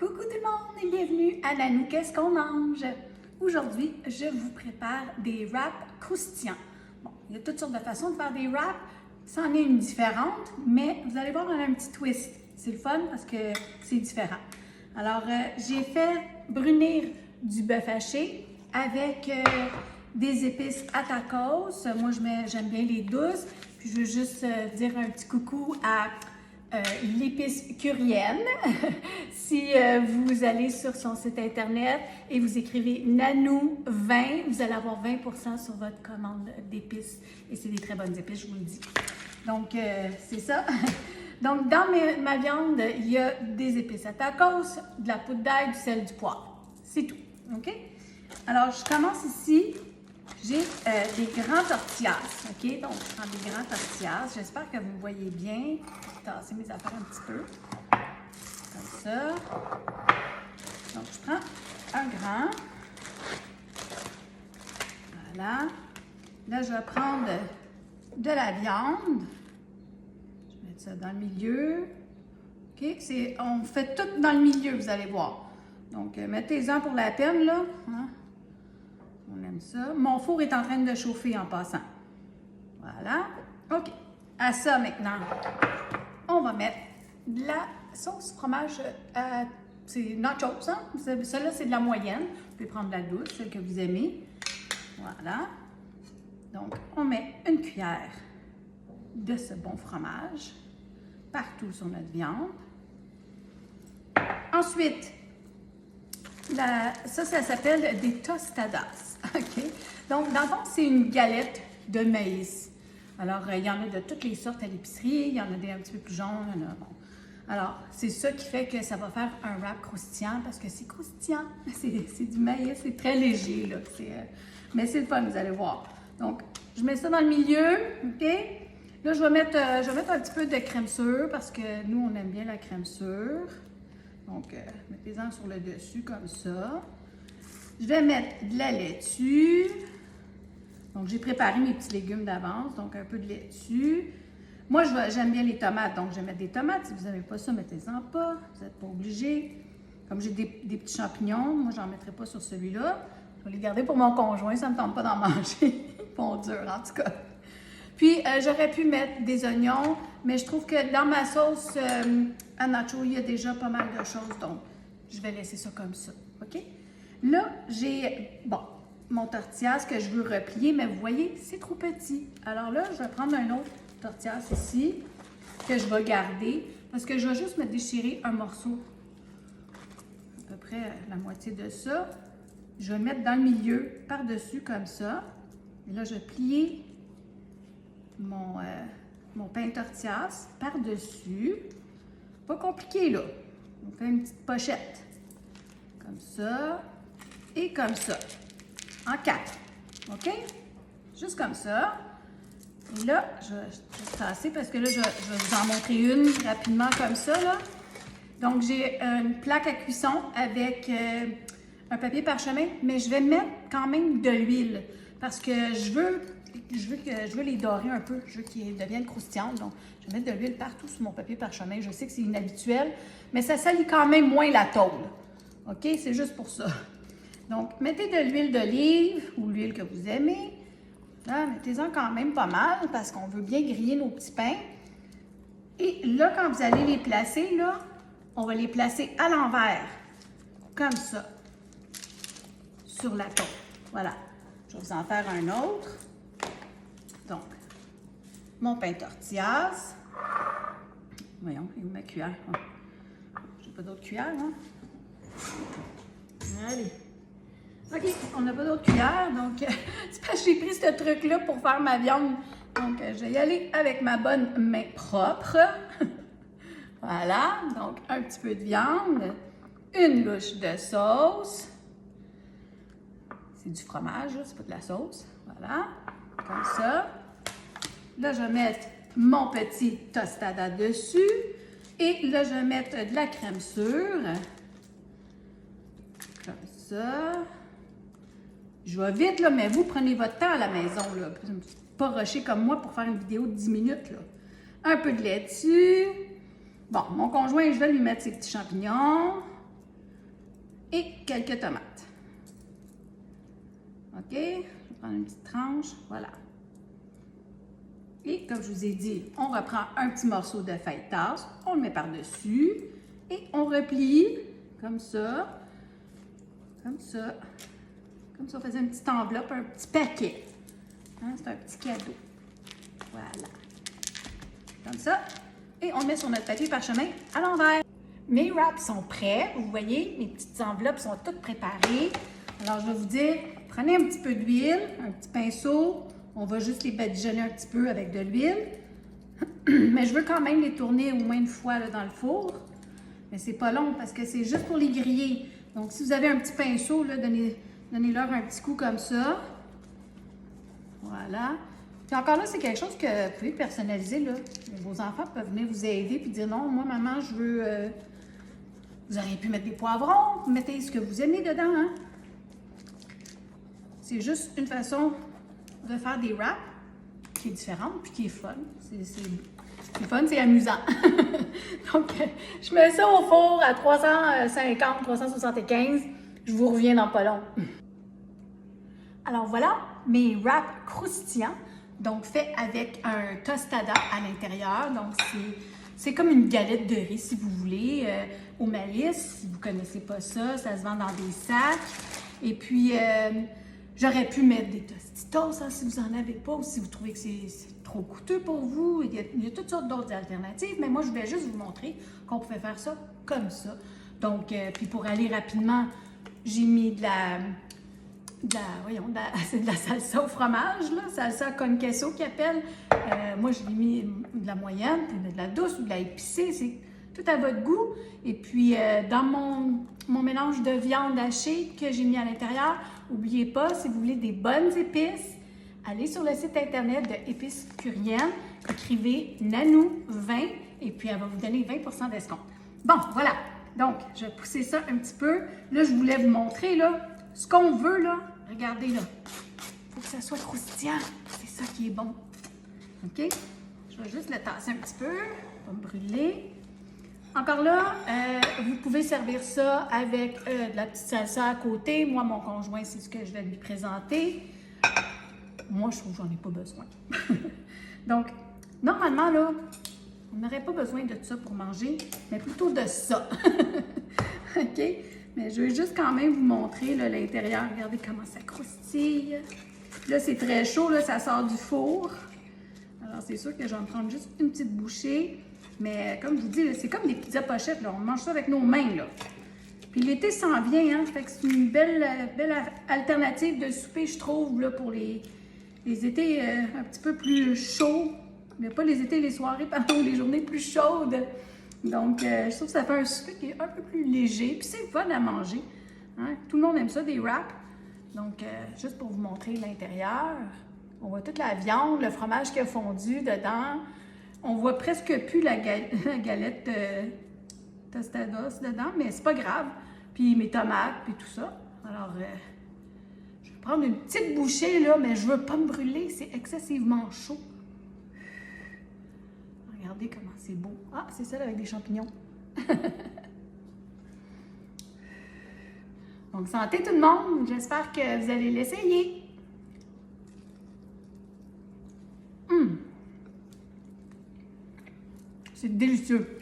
Coucou tout le monde et bienvenue à Nanou, qu'est-ce qu'on mange? Aujourd'hui, je vous prépare des wraps croustillants. Bon, il y a toutes sortes de façons de faire des wraps, ça en est une différente, mais vous allez voir, on a un petit twist. C'est le fun parce que c'est différent. Alors, j'ai fait brunir du bœuf haché avec des épices à tacos. Moi, j'aime bien les douces. Puis, je veux juste dire un petit coucou à l'épice Curienne. Si vous allez sur son site internet et vous écrivez Nanou 20, vous allez avoir 20% sur votre commande d'épices. Et c'est des très bonnes épices, je vous le dis. Donc, c'est ça. Donc, dans ma viande, il y a des épices à tacos, de la poudre d'ail, du sel, du poivre. C'est tout. OK? Alors, je commence ici. J'ai des grands tortillas, OK? Donc, je prends des grands tortillas. J'espère que vous voyez bien. Je vais tasser mes affaires un petit peu. Comme ça. Donc, je prends un grand. Voilà. Là, je vais prendre de la viande. Je vais mettre ça dans le milieu. OK? On fait tout dans le milieu, vous allez voir. Donc, mettez-en pour la peine, là. Hein? On aime ça. Mon four est en train de chauffer en passant. Voilà. OK. À ça, maintenant, on va mettre de la sauce fromage. C'est nachos, hein? Celle-là, c'est de la moyenne. Vous pouvez prendre de la douce, celle que vous aimez. Voilà. Donc, on met une cuillère de ce bon fromage partout sur notre viande. Ensuite, ça s'appelle des tostadas. OK? Donc, dans le fond, c'est une galette de maïs. Alors, il y en a de toutes les sortes à l'épicerie. Il y en a des un petit peu plus jaunes. Bon. Alors, c'est ça qui fait que ça va faire un wrap croustillant parce que c'est croustillant. C'est du maïs, c'est très léger, là. Mais c'est le fun, vous allez voir. Donc, je mets ça dans le milieu. OK? Là, je vais mettre un petit peu de crème sûre parce que nous, on aime bien la crème sûre. Donc, mettez-en sur le dessus comme ça. Je vais mettre de la laitue. Donc, j'ai préparé mes petits légumes d'avance, donc un peu de laitue. Moi, j'aime bien les tomates, donc je vais mettre des tomates. Si vous n'aimez pas ça, mettez-en pas. Vous n'êtes pas obligé. Comme j'ai des petits champignons, moi, j'en mettrai pas sur celui-là. Je vais les garder pour mon conjoint, ça ne me tente pas d'en manger. Ils font dur, en tout cas. Puis, j'aurais pu mettre des oignons, mais je trouve que dans ma sauce à nacho, il y a déjà pas mal de choses, donc je vais laisser ça comme ça, OK? Là, j'ai, mon tortillas que je veux replier, mais vous voyez, c'est trop petit. Alors là, je vais prendre un autre tortillas ici, que je vais garder, parce que je vais juste me déchirer un morceau, à peu près la moitié de ça. Je vais le mettre dans le milieu, par-dessus, comme ça. Et là, je vais plier mon pain tortillas par-dessus. Pas compliqué, là. On fait une petite pochette. Comme ça. Et comme ça. En 4. OK? Juste comme ça. Et là, je vais tasser parce que là, je vais vous en montrer une rapidement comme ça, là. Donc, j'ai une plaque à cuisson avec un papier parchemin, mais je vais mettre quand même de l'huile parce que je veux les dorer un peu. Je veux qu'ils deviennent croustillants. Donc, je vais mettre de l'huile partout sur mon papier parchemin. Je sais que c'est inhabituel, mais ça salit quand même moins la tôle. OK? C'est juste pour ça. Donc, mettez de l'huile d'olive ou l'huile que vous aimez. Là, mettez-en quand même pas mal parce qu'on veut bien griller nos petits pains. Et là, quand vous allez les placer, là, on va les placer à l'envers. Comme ça. Sur la tôle. Voilà. Je vais vous en faire un autre. Donc, mon pain tortillas. Voyons, il y a ma cuillère. Oh. J'ai pas d'autre cuillère, hein? Allez. OK, on n'a pas d'autre cuillère, donc c'est parce que j'ai pris ce truc-là pour faire ma viande. Donc, je vais y aller avec ma bonne main propre. Voilà, donc un petit peu de viande, une louche de sauce. C'est du fromage, c'est pas de la sauce. Voilà, comme ça. Là, je vais mettre mon petit tostada dessus. Et là, je vais mettre de la crème sûre. Comme ça. Je vais vite, là, mais vous, prenez votre temps à la maison, là. Pas rusher comme moi pour faire une vidéo de 10 minutes, là. Un peu de laitue. Bon, mon conjoint, je vais lui mettre ses petits champignons. et quelques tomates. OK, je vais prendre une petite tranche, voilà. Et comme je vous ai dit, on reprend un petit morceau de feuilletage, on le met par-dessus et on replie comme ça, comme ça. Comme ça, on faisait une petite enveloppe, un petit paquet. Hein, c'est un petit cadeau. Voilà. Comme ça. Et on le met sur notre papier parchemin à l'envers. Mes wraps sont prêts. Vous voyez, mes petites enveloppes sont toutes préparées. Alors, je vais vous dire, prenez un petit peu d'huile, un petit pinceau. On va juste les badigeonner un petit peu avec de l'huile. Mais je veux quand même les tourner au moins une fois là, dans le four. Mais c'est pas long parce que c'est juste pour les griller. Donc, si vous avez un petit pinceau, là, donnez-leur un petit coup comme ça. Voilà. Puis encore là, c'est quelque chose que vous pouvez personnaliser. Là. Vos enfants peuvent venir vous aider et dire non, moi, maman, je veux. Vous auriez pu mettre des poivrons, vous mettez ce que vous aimez dedans. Hein? C'est juste une façon de faire des wraps qui est différente puis qui est fun. C'est fun, c'est amusant. Donc, je mets ça au four à 350, 375. Je vous reviens dans pas long. Alors voilà, mes wraps croustillants. Donc, fait avec un tostada à l'intérieur. Donc, c'est comme une galette de riz, si vous voulez, au maïs. Si vous ne connaissez pas ça, ça se vend dans des sacs. Et puis, j'aurais pu mettre des tostitos, hein, si vous n'en avez pas, ou si vous trouvez que c'est trop coûteux pour vous. Il y a toutes sortes d'autres alternatives, mais moi, je voulais juste vous montrer qu'on pouvait faire ça comme ça. Donc, puis pour aller rapidement, j'ai mis c'est de la salsa au fromage, là, salsa con queso qu'ils appellent. Moi, je l'ai mis de la moyenne, puis de la douce ou de la épicée, c'est tout à votre goût. Et puis, dans mon mélange de viande hachée que j'ai mis à l'intérieur, n'oubliez pas, si vous voulez des bonnes épices, allez sur le site internet de Épices Curiennes, écrivez Nanou20 et puis elle va vous donner 20% d'escompte. Bon, voilà. Donc, je vais pousser ça un petit peu. Là, je voulais vous montrer, là, ce qu'on veut, là. Regardez, là. Il faut que ça soit croustillant. C'est ça qui est bon. OK? Je vais juste le tasser un petit peu. Pas me brûler. Encore là, vous pouvez servir ça avec de la petite salsa à côté. Moi, mon conjoint, c'est ce que je vais lui présenter. Moi, je trouve que j'en ai pas besoin. Donc, normalement, là, on n'aurait pas besoin de ça pour manger, mais plutôt de ça. OK? Mais je vais juste quand même vous montrer l'intérieur. Regardez comment ça croustille. Là, c'est très chaud, là, ça sort du four. Alors, c'est sûr que je vais en prendre juste une petite bouchée. Mais comme je vous dis, c'est comme des pizzas pochettes, là. On mange ça avec nos mains, là. Puis l'été s'en vient, hein. Fait que c'est une belle alternative de souper, je trouve, là, pour les étés un petit peu plus chauds. Mais pas les étés, les soirées, pardon, les journées plus chaudes. Donc, je trouve que ça fait un souper qui est un peu plus léger. Puis c'est fun à manger. Hein? Tout le monde aime ça, des wraps. Donc, juste pour vous montrer l'intérieur, on voit toute la viande, le fromage qui a fondu dedans. On voit presque plus la galette tostadas dedans, mais c'est pas grave. Puis mes tomates, puis tout ça. Alors, je vais prendre une petite bouchée, là, mais je veux pas me brûler. C'est excessivement chaud. Regardez comment c'est beau. Ah, c'est celle avec des champignons. Donc, santé tout le monde. J'espère que vous allez l'essayer. C'est délicieux.